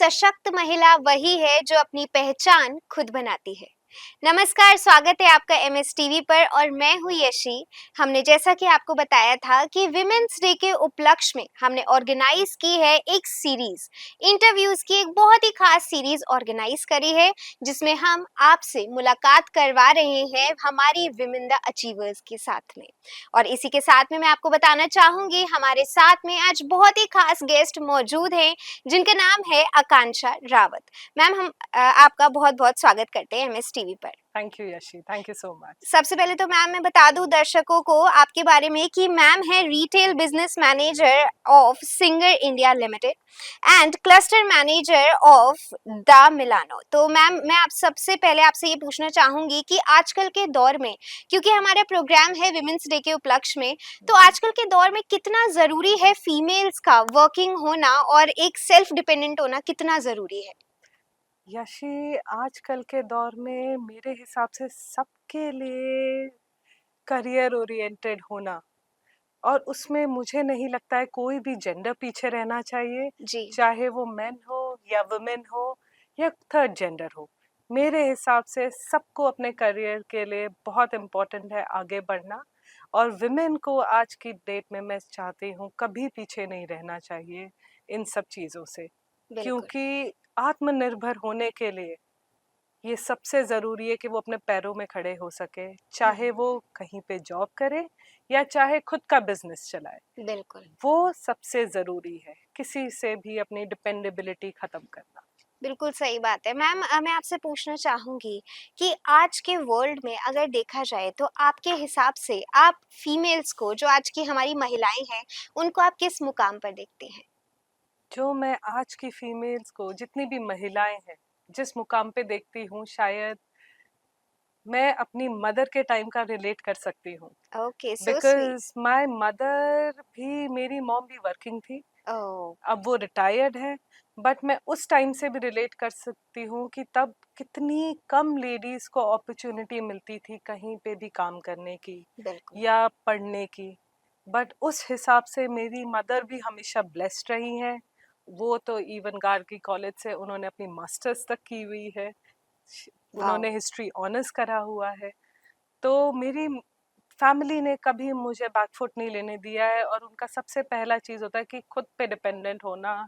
सशक्त महिला वही है जो अपनी पहचान खुद बनाती है। नमस्कार, स्वागत है आपका एमएस टीवी पर और मैं हूँ यशी। हमने जैसा कि आपको बताया था कि विमेंस डे के उपलक्ष्य में हमने ऑर्गेनाइज की है एक सीरीज, इंटरव्यूज की एक बहुत ही खास सीरीज ऑर्गेनाइज करी है, जिसमें हम आपसे मुलाकात करवा रहे हैं हमारी विमेन द अचीवर्स के साथ में। और इसी के साथ में मैं आपको बताना चाहूंगी, हमारे साथ में आज बहुत ही खास गेस्ट मौजूद हैं, जिनका नाम है आकांक्षा रावत। मैम, हम आपका बहुत बहुत स्वागत करते हैं एमएस टीवी पर। Thank you Yeshi, thank you so much. सबसे पहले तो मैम मैं बता दूं दर्शकों को आपके बारे में कि मैम है retail business manager of singer India limited and cluster manager of the Milano. तो मैम, मैं आप सबसे पहले आपसे ये पूछना चाहूंगी कि आजकल के दौर में, क्योंकि हमारा प्रोग्राम है विमेंस डे के उपलक्ष्य में, तो आजकल के दौर में कितना जरूरी है फीमेल्स का वर्किंग होना और एक सेल्फ डिपेंडेंट होना कितना जरूरी है? यशी, आजकल के दौर में मेरे हिसाब से सबके लिए करियर ओरिएंटेड होना, और उसमें मुझे नहीं लगता है कोई भी जेंडर पीछे रहना चाहिए, जी। चाहे वो मेन हो या वुमेन हो या थर्ड जेंडर हो। मेरे हिसाब से सबको अपने करियर के लिए बहुत इम्पोर्टेंट है आगे बढ़ना, और विमेन को आज की डेट में मैं चाहती हूँ कभी पीछे नहीं रहना चाहिए इन सब चीज़ों से, बिल्कुल। क्योंकि आत्मनिर्भर होने के लिए ये सबसे ज़रूरी है कि वो अपने पैरों में खड़े हो सके, चाहे वो कहीं पे जॉब करे या चाहे खुद का बिजनेस चलाए। बिल्कुल। वो सबसे ज़रूरी है, किसी से भी अपनी डिपेंडेबिलिटी ख़त्म करना। बिल्कुल सही बात है। मैम, मैं आपसे पूछना चाहूँगी कि आज के वर्ल्ड में अगर देखा जाए तो आपके हिसाब से आप फीमेल्स को, जो आज की हमारी महिलाएँ हैं, उनको आप किस मुकाम पर देखते हैं? जो मैं आज की फीमेल्स को, जितनी भी महिलाएं हैं, जिस मुकाम पे देखती हूँ, शायद मैं अपनी मदर के टाइम का रिलेट कर सकती हूँ, okay, so sweet. Because my mother भी, मेरी मॉम भी वर्किंग थी। ओह! अब वो रिटायर्ड है, बट मैं उस टाइम से भी रिलेट कर सकती हूँ कि तब कितनी कम लेडीज़ को अपॉर्चुनिटी मिलती थी कहीं पे भी काम करने की बिल्कुल। या पढ़ने की। बट उस हिसाब से मेरी मदर भी हमेशा ब्लेस्ड रही हैं। वो तो इवन गार्गी कॉलेज से उन्होंने अपनी मास्टर्स तक की हुई है, वाओ! उन्होंने हिस्ट्री ऑनर्स करा हुआ है। तो मेरी फैमिली ने कभी मुझे बैकफुट नहीं लेने दिया है, और उनका सबसे पहला चीज़ होता है कि खुद पे डिपेंडेंट होना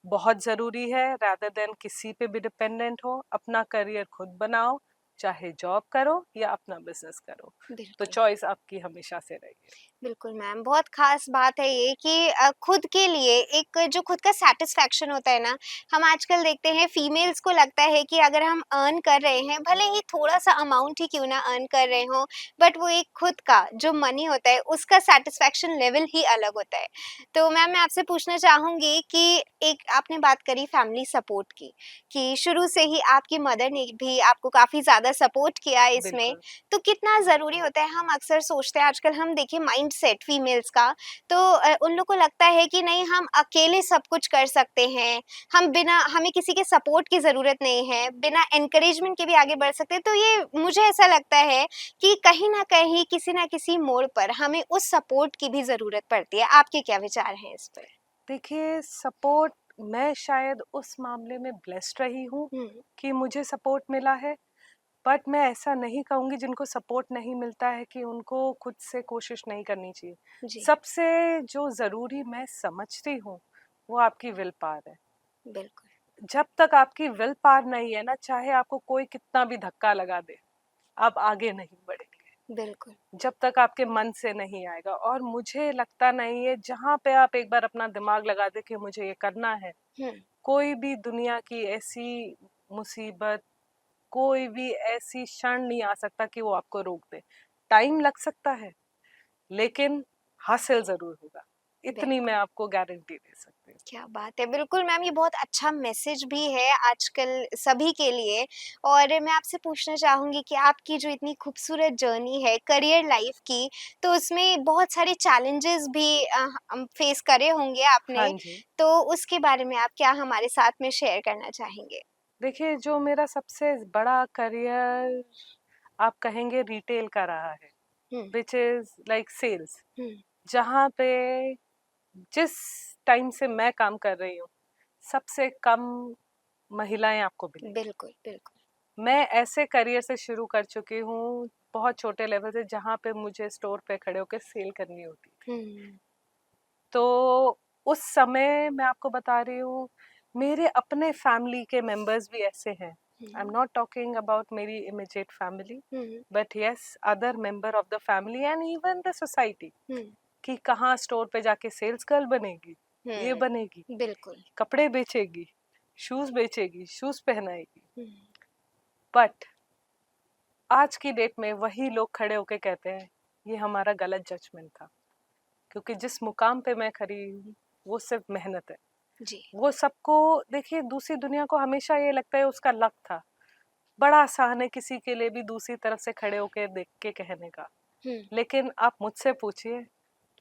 बहुत ज़रूरी है, रादर देन किसी पे भी डिपेंडेंट हो। अपना करियर खुद बनाओ, चाहे जॉब करो या अपना बिजनेस करो, तो बिल्कुल। चॉइस आपकी हमेशा से रही है। बिल्कुल मैम, बहुत ख़ास बात है ये कि खुद के लिए एक जो खुद का सैटिस्फैक्शन होता है ना, हम आजकल देखते हैं फीमेल्स को लगता है कि अगर हम अर्न कर रहे हैं, भले ही थोड़ा-सा अमाउंट ही क्यों ना अर्न कर रहे हों, बट वो एक खुद का जो मनी होता है, उसका सैटिस्फैक्शन लेवल ही अलग होता है। तो मैम, मैं आपसे पूछना चाहूँगी कि एक आपने बात करी फैमिली सपोर्ट की, कि शुरू से ही आपकी मदर ने भी आपको काफ़ी ज़्यादा सपोर्ट किया इसमें, बिल्कुल। तो कितना ज़रूरी होता है। हम अक्सर सोचते हैं, आजकल हम देखिए माइंडसेट फीमेल्स का, तो उन लोग को लगता है कि नहीं, हम अकेले सब कुछ कर सकते हैं, हम बिना, हमें किसी के सपोर्ट की ज़रूरत नहीं है, बिना एनकरेजमेंट के भी आगे बढ़ सकते हैं। तो ये मुझे ऐसा लगता है कि कहीं न कहीं किसी न किसी मोड़ पर हमें उस सपोर्ट की भी ज़रूरत पड़ती है। आपके क्या विचार हैं इस पर? देखिए, सपोर्ट, मैं शायद उस मामले में ब्लेस्ड रही हूँ हुँ, कि मुझे सपोर्ट मिला है, बट मैं ऐसा नहीं कहूँगी जिनको सपोर्ट नहीं मिलता है कि उनको खुद से कोशिश नहीं करनी चाहिए। जी, सबसे जो ज़रूरी मैं समझती हूँ, वो आपकी विल पावर है। बिल्कुल। जब तक आपकी विल पावर नहीं है ना, चाहे आपको कोई कितना भी धक्का लगा दे, आप आगे नहीं बढ़ेंगे बिल्कुल। जब तक आपके मन से नहीं आएगा। और मुझे लगता नहीं है, जहाँ पे आप एक बार अपना दिमाग लगा दे कि मुझे ये करना है, हुँ, कोई भी दुनिया की ऐसी मुसीबत, कोई भी ऐसी क्षण नहीं आ सकता कि वो आपको रोक दे। टाइम लग सकता है, लेकिन हासिल ज़रूर होगा। इतनी मैं बिल्कुल। आपको गारंटी दे सकती हूँ। क्या बात है! बिल्कुल मैम, ये बहुत अच्छा मैसेज भी है आजकल सभी के लिए। और मैं आपसे पूछना चाहूँगी कि आपकी जो इतनी खूबसूरत जर्नी है करियर लाइफ़ की, तो उसमें बहुत सारे चैलेंजेस भी फेस करे होंगे हाँ आपने, जी। तो उसके बारे में आप क्या हमारे साथ में शेयर करना चाहेंगे? देखिए, जो मेरा सबसे बड़ा करियर आप कहेंगे रिटेल का रहा है, हुँ, व्हिच इज़ लाइक सेल्स। हुँ, जहाँ पे जिस टाइम से मैं काम कर रही हूँ, सबसे कम महिलाएं आपको मिलेंगी। बिल्कुल, बिल्कुल। मैं ऐसे करियर से शुरू कर चुकी हूँ बहुत छोटे लेवल से, जहाँ पे मुझे स्टोर पे खड़े होकर सेल करनी होती थी। हुँ, तो उस समय मैं आपको बता रही हूँ, मेरे अपने फैमिली के मेंबर्स भी ऐसे हैं। I am hmm, not talking about मेरी immediate family, hmm, but yes other member of the family and even the society, hmm, कि कहाँ स्टोर पे जाके सेल्स गर्ल बनेगी, ये हुँ, बनेगी, बिल्कुल। कपड़े बेचेगी, शूज पहनाएगी। हुँ, बट आज की डेट में वही लोग खड़े होके कहते हैं ये हमारा गलत जजमेंट था, क्योंकि जिस मुकाम पे मैं खड़ी हूँ वो सिर्फ मेहनत है। जी। वो सबको, देखिए दूसरी दुनिया को हमेशा ये लगता है उसका लक था। बड़ा आसान है किसी के लिए भी दूसरी तरफ से खड़े होके देख के कहने का, हुँ, लेकिन आप मुझसे पूछिए,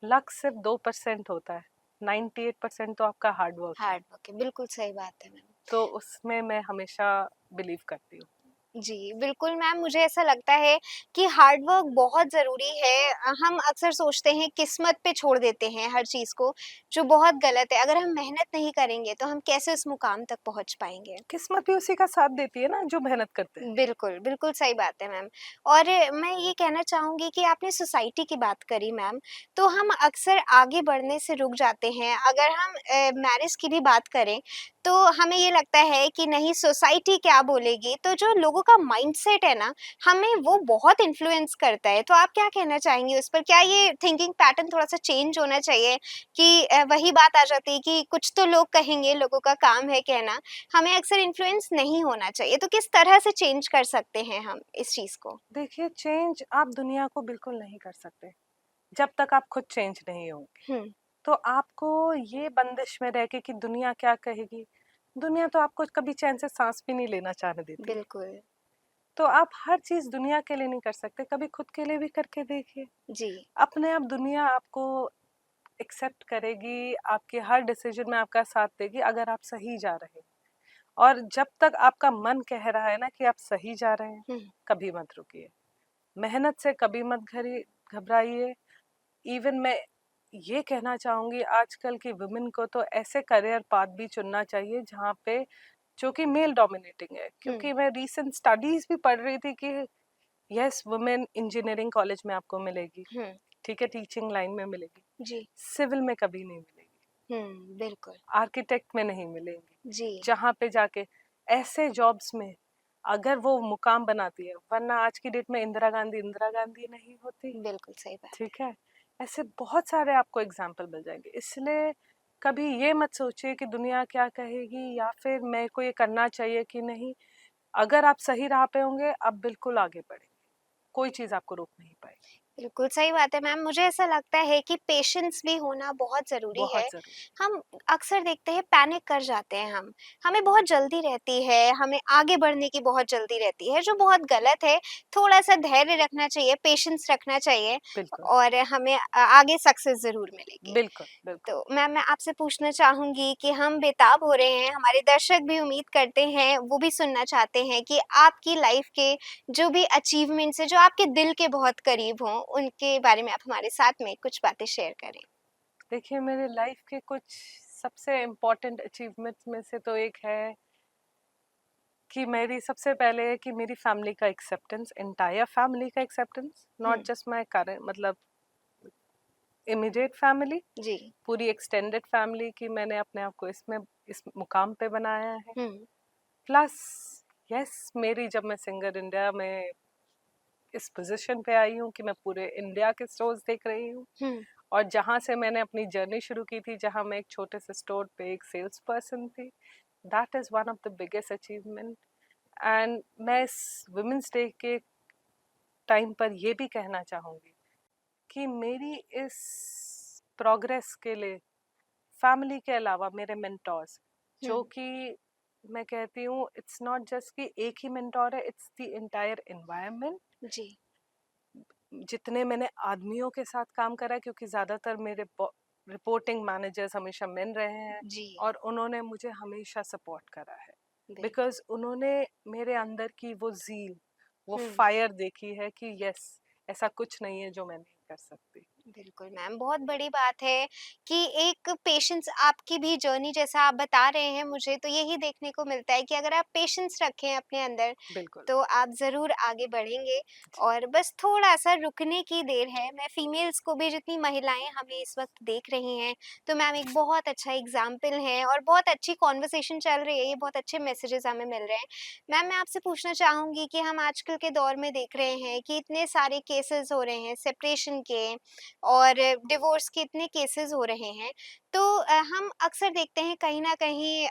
लक सिर्फ 2% होता है, 98% तो आपका हार्ड वर्क है। हार्ड वर्क है, बिल्कुल सही बात है मैम। तो उसमें मैं हमेशा बिलीव करती हूँ। जी, बिल्कुल मैम, मुझे ऐसा लगता है कि हार्ड वर्क बहुत ज़रूरी है। हम अक्सर सोचते हैं किस्मत पे छोड़ देते हैं हर चीज़ को, जो बहुत गलत है। अगर हम मेहनत नहीं करेंगे तो हम कैसे उस मुकाम तक पहुँच पाएँगे? किस्मत भी उसी का साथ देती है ना जो मेहनत करते हैं। बिल्कुल, बिल्कुल सही बात है मैम। और मैं ये कहना चाहूँगी कि आपने सोसाइटी की बात करी मैम, तो हम अक्सर आगे बढ़ने से रुक जाते हैं। अगर हम मैरिज की भी बात करें, तो हमें ये लगता है कि नहीं सोसाइटी क्या बोलेगी, तो जो लोगों का माइंडसेट है ना, हमें वो बहुत इन्फ्लुएंस करता है। तो आप क्या कहना चाहेंगी उस पर? क्या ये थिंकिंग पैटर्न थोड़ा-सा चेंज होना चाहिए कि वही बात आ जाती है कि कुछ तो लोग कहेंगे, लोगों का काम है कहना, हमें अक्सर इन्फ्लुएंस नहीं होना चाहिए, तो किस तरह से चेंज कर सकते हैं हम इस चीज़ को? देखिए, चेंज आप दुनिया को बिल्कुल नहीं कर सकते जब तक आप खुद चेंज नहीं होंगे। हुँ, तो आपको ये बंदिश में रह के कि दुनिया क्या कहेगी, दुनिया तो आपको कभी चैन से सांस भी नहीं लेना चाहने देती है। बिल्कुल। तो आप हर चीज दुनिया के लिए नहीं कर सकते, कभी खुद के लिए भी करके देखिए। जी। अपने आप दुनिया आपको एक्सेप्ट करेगी, आपके हर डिसीजन में आपका साथ देगी अगर आप सही जा रहे हैं। और जब तक आपका मन कह रहा है ना कि आप सही जा रहे हैं, हुँ, कभी मत रुकिए। मेहनत से कभी मत घबराइए। इवन मैं ये कहना चाहूंगी, आजकल की वुमेन को तो ऐसे करियर पाथ भी चुनना चाहिए जहाँ पे जो कि मेल डोमिनेटिंग है, हुँ, क्योंकि मैं रीसेंट स्टडीज भी पढ़ रही थी कि यस वुमेन इंजीनियरिंग कॉलेज में आपको मिलेगी, हुँ, ठीक है, टीचिंग लाइन में मिलेगी, जी। सिविल में कभी नहीं मिलेगी, हुँ, बिल्कुल। आर्किटेक्ट में नहीं मिलेंगी। जी, जहाँ पे जाके ऐसे जॉब्स में अगर वो मुकाम बनाती है, वरना आज की डेट में इंदिरा गांधी नहीं होती, बिल्कुल सही बात ठीक है। ऐसे बहुत सारे आपको एग्जाम्पल मिल जाएंगे। इसलिए कभी ये मत सोचिए कि दुनिया क्या कहेगी या फिर मेरे को ये करना चाहिए कि नहीं। अगर आप सही राह पे होंगे, आप बिल्कुल आगे बढ़ेंगे, कोई चीज आपको रोक नहीं पाएगी। बिल्कुल सही बात है मैम। मुझे ऐसा लगता है कि पेशेंस भी होना बहुत ज़रूरी है। बहुत जरूरी। हम अक्सर देखते हैं पैनिक कर जाते हैं हम। हमें बहुत जल्दी रहती है, हमें आगे बढ़ने की बहुत जल्दी रहती है, जो बहुत गलत है। थोड़ा-सा धैर्य रखना चाहिए, पेशेंस रखना चाहिए बिल्कुल और हमें आगे सक्सेस ज़रूर मिलेगी। बिल्कुल बिल्कुल। तो मैम मैं आपसे पूछना चाहूँगी कि हम बेताब हो रहे हैं, हमारे दर्शक भी उम्मीद करते हैं, वो भी सुनना चाहते हैं कि आपकी लाइफ़ के जो भी अचीवमेंट्स हैं, जो आपके दिल के बहुत करीब हों, उनके बारे में आप हमारे साथ में कुछ बातें शेयर करें? देखिए, मेरे लाइफ के कुछ सबसे इम्पोर्टेंट अचीवमेंट्स में से तो एक है कि मेरी सबसे पहले है कि मेरी फैमिली का एक्सेप्टेंस, एंटायर फैमिली का acceptance, hmm, not just my current, मतलब इमीडिएट फैमिली, जी। पूरी एक्सटेंडेड फैमिली, की मैंने अपने आप को इसमें इस मुकाम पे बनाया है। हुँ, प्लस यस, मेरी जब मैं सिंगर इंडिया में इस पोजीशन पे आई हूँ कि मैं पूरे इंडिया के स्टोर्स देख रही हूँ, हुँ, और जहाँ से मैंने अपनी जर्नी शुरू की थी, जहाँ मैं एक छोटे से स्टोर पे एक सेल्स पर्सन थी, that is one of the biggest achievement. And मैं इस वुमेंस डे के टाइम पर ये भी कहना चाहूँगी कि मेरी इस प्रोग्रेस के लिए फैमिली के अलावा मेरे मेंटोर्स, हुँ, जो कि मैं कहती हूँ इट्स नॉट जस्ट कि एक ही मेंटोर है, इट्स द एंटायर एनवायरनमेंट। जी। जितने मैंने आदमियों के साथ काम करा है, क्योंकि ज़्यादातर मेरे रिपोर्टिंग मैनेजर्स हमेशा मेन रहे हैं, जी, और उन्होंने मुझे हमेशा सपोर्ट करा है, बिल्कुल। बिकॉज उन्होंने मेरे अंदर की वो ज़ील, वो हुँ, फायर देखी है कि यस, ऐसा कुछ नहीं है जो मैं नहीं कर सकती। बिल्कुल मैम, बहुत बड़ी बात है कि एक पेशेंस आपकी भी जर्नी जैसा आप बता रहे हैं मुझे, तो यही देखने को मिलता है कि अगर आप पेशेंस रखें अपने अंदर, बिल्कुल। तो आप ज़रूर आगे बढ़ेंगे जी। और बस थोड़ा-सा रुकने की देर है। मैं फीमेल्स को भी, जितनी महिलाएँ हमें इस वक़्त देख रही हैं, तो मैम एक बहुत अच्छा एग्ज़ाम्पल हैं और बहुत अच्छी कन्वर्सेशन चल रही है, ये बहुत अच्छे मैसेजेस हमें मिल रहे हैं। मैम, मैं आपसे पूछना चाहूँगी कि हम आजकल के दौर में देख रहे हैं कि इतने सारे केसेस हो रहे हैं सेपरेशन के और डिवोर्स के, इतने केसेस हो रहे हैं, तो हम अक्सर देखते हैं कहीं न कहीं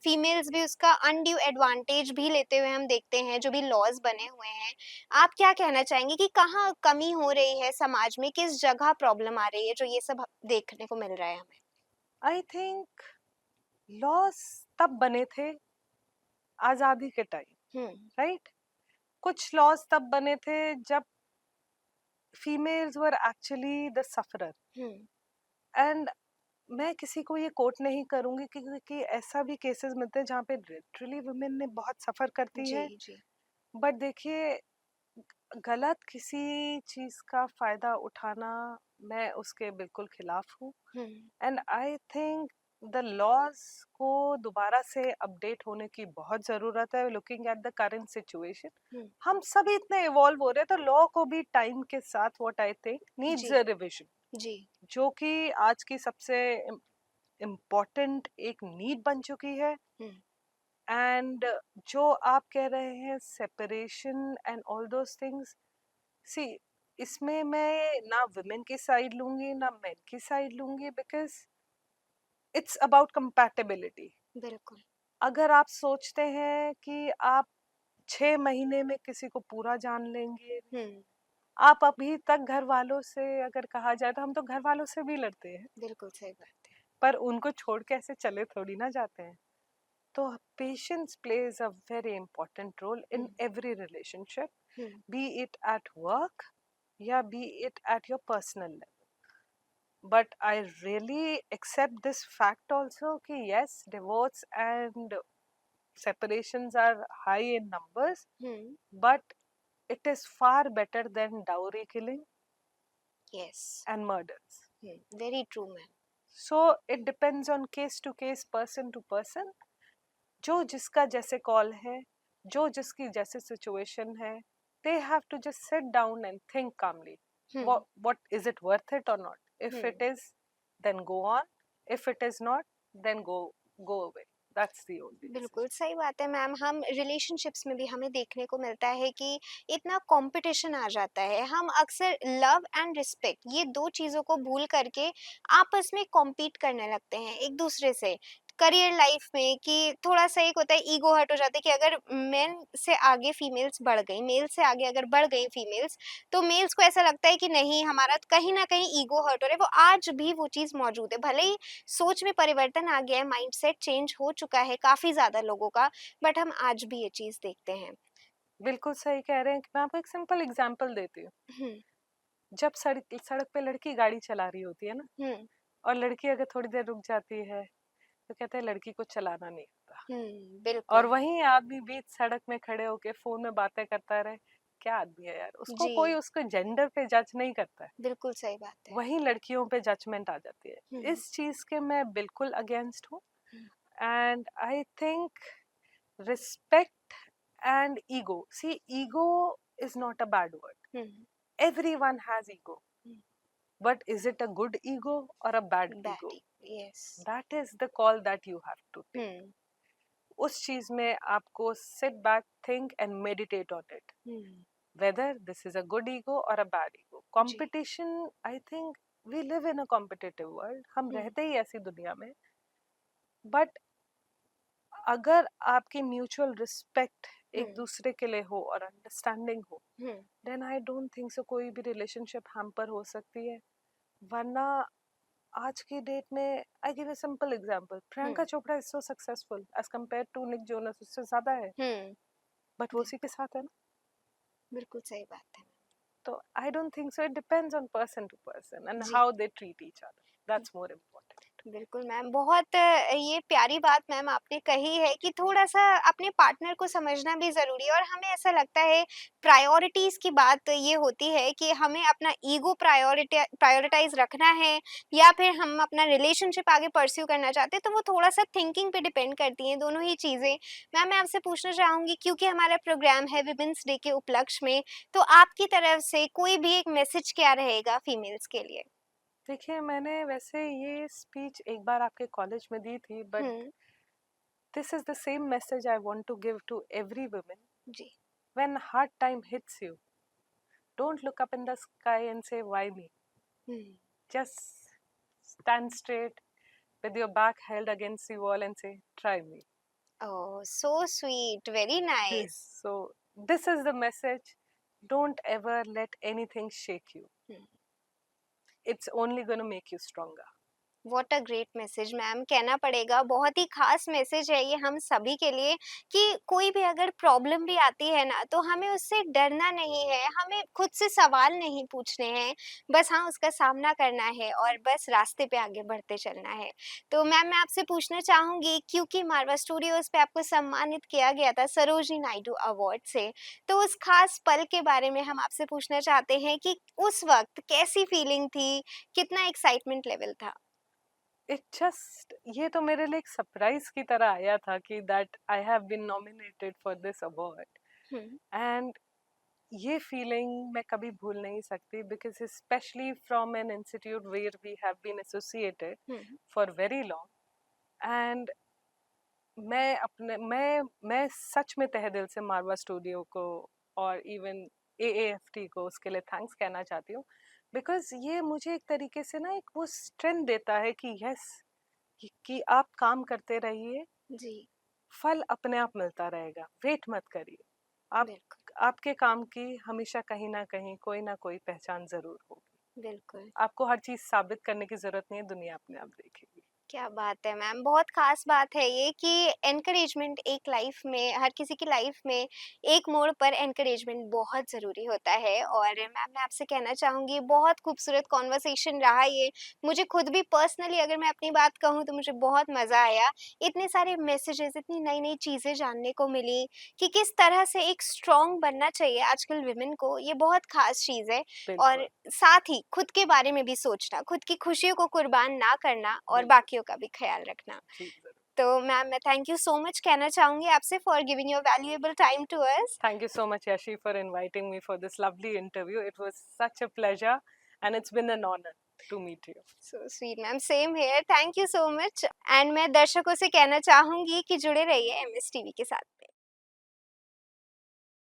फीमेल्स भी उसका अनड्यू एडवांटेज भी लेते हुए हम देखते हैं, जो भी लॉज़ बने हुए हैं। आप क्या कहना चाहेंगे कि कहाँ कमी हो रही है समाज में, किस जगह प्रॉब्लम आ रही है, जो ये सब देखने को मिल रहा है हमें? आई थिंक लॉस तब बने थे आज़ादी के टाइम, हुँ, राइट? कुछ लॉस तब बने थे जब females were actually the sufferer. Hmm, and मैं किसी को ये कोट नहीं करूंगी कि ऐसा भी केसेस मिलते हैं जहाँ पे लिटरली वुमेन ने बहुत सफर करती जी, है। जी। बट देखिए, गलत किसी चीज का फायदा उठाना, मैं उसके बिल्कुल खिलाफ हूँ। Hmm, and I think the laws को दोबारा से अपडेट होने की बहुत जरूरत है, looking at the current situation. Hmm, हम सभी इतने इवॉल्व हो रहे हैं, तो लॉ को भी टाइम के साथ व्हाट आई थिंक नीड्स जी, अ रिविजन, जी। जो कि आज की सबसे इम्पोर्टेंट एक नीड बन चुकी है। हुँ, एंड जो आप कह रहे हैं separation and all those things, see, इसमें मैं ना वुमेन की साइड लूंगी ना मेन की साइड लूंगी, बिकॉज इट्स अबाउट कंपैटिबिलिटी। बिल्कुल। अगर आप सोचते हैं कि आप 6 महीने में किसी को पूरा जान लेंगे, हुँ, आप अभी तक घर वालों से, अगर कहा जाए तो हम तो घर वालों से भी लड़ते हैं, बिल्कुल सही बात है। पर उनको छोड़ के ऐसे चले थोड़ी ना जाते हैं। तो patience plays a very important role hmm, in every relationship, hmm, be it at work या be it at your personal level. But I really accept this fact also कि yes, divorce and separations are high in numbers, hmm, but it is far better than dowry killing yes. and murders. Hmm, very true ma'am. So it depends on case to case, person to person. जो जिसका जैसे call है, जो जिसकी जैसे situation है, they have to just sit down and think calmly. Hmm, What is it worth it or not? If hmm. it is, then go on. If it is not, then go away. That's the only बिल्कुल, decision. सही बात है ma'am. हम relationships में भी हमें देखने को मिलता है कि इतना कॉम्पिटिशन आ जाता है। हम अक्सर लव एंड रिस्पेक्ट, ये 2 चीज़ों को भूल करके आपस में कॉम्पीट करने लगते हैं एक-दूसरे से। करियर लाइफ में कि थोड़ा-सा एक होता है, ईगो हर्ट हो जाता है कि अगर मेन से आगे फीमेल्स बढ़ गई, मेल से आगे अगर बढ़ गई फीमेल्स, तो मेल्स को ऐसा लगता है कि नहीं, हमारा कहीं न कहीं ईगो हर्ट हो रहा है। वो आज भी वो चीज़ मौजूद है। भले ही सोच में परिवर्तन आ गया है, माइंडसेट चेंज हो चुका है काफ़ी ज़्यादा लोगों का, बट हम आज भी ये चीज़ देखते हैं। बिल्कुल सही कह रहे हैं कि मैं आपको एक सिंपल एग्जांपल देती हूँ। हुँ, जब सड़क सड़क पे लड़की गाड़ी चला रही होती है ना, हुँ, और लड़की अगर थोड़ी देर रुक जाती है, तो कहते हैं लड़की को चलाना नहीं आता। हुँ, और बिल्कुल। वहीं आदमी बीच सड़क में खड़े होके फोन में बातें करता रहे, क्या आदमी है यार, उसको जी, कोई उसके जेंडर पे जज नहीं करता है। बिल्कुल सही बात है। वहीं लड़कियों पे जजमेंट आ जाती हुँ, है। इस चीज के मैं बिल्कुल अगेंस्ट हूँ। Hmm, and I think respect and ego, see, ego is not a bad word, hmm, everyone has ego, hmm, but is it a good ego or a bad ego? Baddie, yes. That is the call that you have to take. हुँ, उस चीज में आपको sit back, think and meditate on it, hmm, whether this is a good ego or a bad ego. Ji, Competition, I think we live in a competitive world, हम हुँ, रहते ही ऐसी दुनिया में। But अगर आपकी म्यूचुअल रिस्पेक्ट हुँ, एक दूसरे के लिए हो और अंडरस्टैंडिंग हो, hmm, then I don't think so कोई भी रिलेशनशिप हैम्पर हो सकती है। वरना आज की डेट में, I give a simple example, um, Priyanka Chopra is so successful as compared to Nick Jonas, उससे ज्यादा है, हुँ, बट वो उसी के बिल्कुल, साथ है ना। बिल्कुल सही बात है। तो I don't think so, it depends on person to person and जी। How they treat each other, that's more important. बिल्कुल मैम, बहुत ये प्यारी बात मैम आपने कही है कि थोड़ा-सा अपने पार्टनर को समझना भी ज़रूरी है और हमें ऐसा लगता है प्रायोरिटीज़ की बात ये होती है कि हमें अपना ईगो प्रायोरिटाइज़ रखना है या फिर हम अपना रिलेशनशिप आगे परस्यू करना चाहते हैं, तो वो थोड़ा-सा थिंकिंग पे डिपेंड करती हैं दोनों ही चीज़ें। मैम मैं आपसे पूछना चाहूँगी क्योंकि हमारा प्रोग्राम है वुमेन्स डे के उपलक्ष्य में, तो आपकी तरफ से कोई भी एक मैसेज क्या रहेगा फीमेल्स के लिए? देखिए, मैंने वैसे ये स्पीच एक बार आपके कॉलेज में दी थी, but hmm, this is the same message I want to give to every woman. जी। When hard time hits you, don't look up in the sky and say why me? Hmm. Just stand straight with your back held against the wall and say, try me. Oh, so sweet, very nice. So, this is the message. Don't ever let anything shake you. Hmm. It's only going to make you stronger. What a great message ma'am, कहना पड़ेगा बहुत ही खास message है ये हम सभी के लिए कि कोई भी अगर प्रॉब्लम भी आती है ना तो हमें उससे डरना नहीं है, हमें खुद से सवाल नहीं पूछने हैं, बस हाँ उसका सामना करना है और बस रास्ते पे आगे बढ़ते चलना है। तो मैम मैं आपसे पूछना चाहूंगी क्योंकि मारवा स्टूडियोज पे आपको सम्मानित किया गया था सरोजिनी नायडू अवार्ड से, तो उस खास पल के बारे में हम आपसे पूछना चाहते हैं कि उस वक्त कैसी फीलिंग थी, कितना एक्साइटमेंट लेवल था? ये तो मेरे लिए एक सरप्राइज की तरह आया था कि that I have been nominated for this award. Hmm. And ये फीलिंग मैं कभी भूल नहीं सकती, because specially from an institute where we have been associated um, for very long. And मैं सच में तहे दिल से मारवा स्टूडियो को और इवन एएएफटी को उसके लिए थैंक्स कहना चाहती हूँ, बिकॉज ये मुझे एक तरीके से ना एक वो स्ट्रेंथ देता है कि यस, कि आप काम करते रहिए, जी, फल अपने आप मिलता रहेगा, वेट मत करिए। आप बिल्कुल, आपके काम की हमेशा कहीं ना कहीं कोई ना कोई पहचान जरूर होगी। बिल्कुल। आपको हर चीज साबित करने की जरूरत नहीं है, दुनिया अपने आप देखेगी। क्या बात है मैम! बहुत ख़ास बात है ये कि एनकरेजमेंट एक लाइफ़ में हर किसी की लाइफ़ में एक मोड़ पर एनकरेजमेंट बहुत ज़रूरी होता है और मैम मैं आपसे कहना चाहूँगी बहुत खूबसूरत कन्वर्सेशन रहा ये। मुझे खुद भी पर्सनली अगर मैं अपनी बात कहूँ तो मुझे बहुत मज़ा आया। इतने सारे मैसेजेस, इतनी नई-नई चीज़ें जानने को मिली कि किस तरह से एक स्ट्रॉन्ग बनना चाहिए आजकल वुमेन को, ये बहुत ख़ास चीज़ है। और बिल्कुल। साथ ही खुद के बारे में भी सोचना, खुद की खुशियों को कुर्बान ना करना और बिल्कुल। बाकियों का भी ख़्याल रखना। जी जरूर। तो मैम मैं थैंक यू सो मच कहना चाहूँगी आपसे for giving your valuable time to us. Thank you so much, Yashi, for inviting me for this lovely interview. It was such a pleasure, and it's been an honor to meet you. So sweet ma'am, same here, thank you so much and मैं दर्शकों से कहना चाहूँगी कि जुड़े रहिए MS TV के साथ में।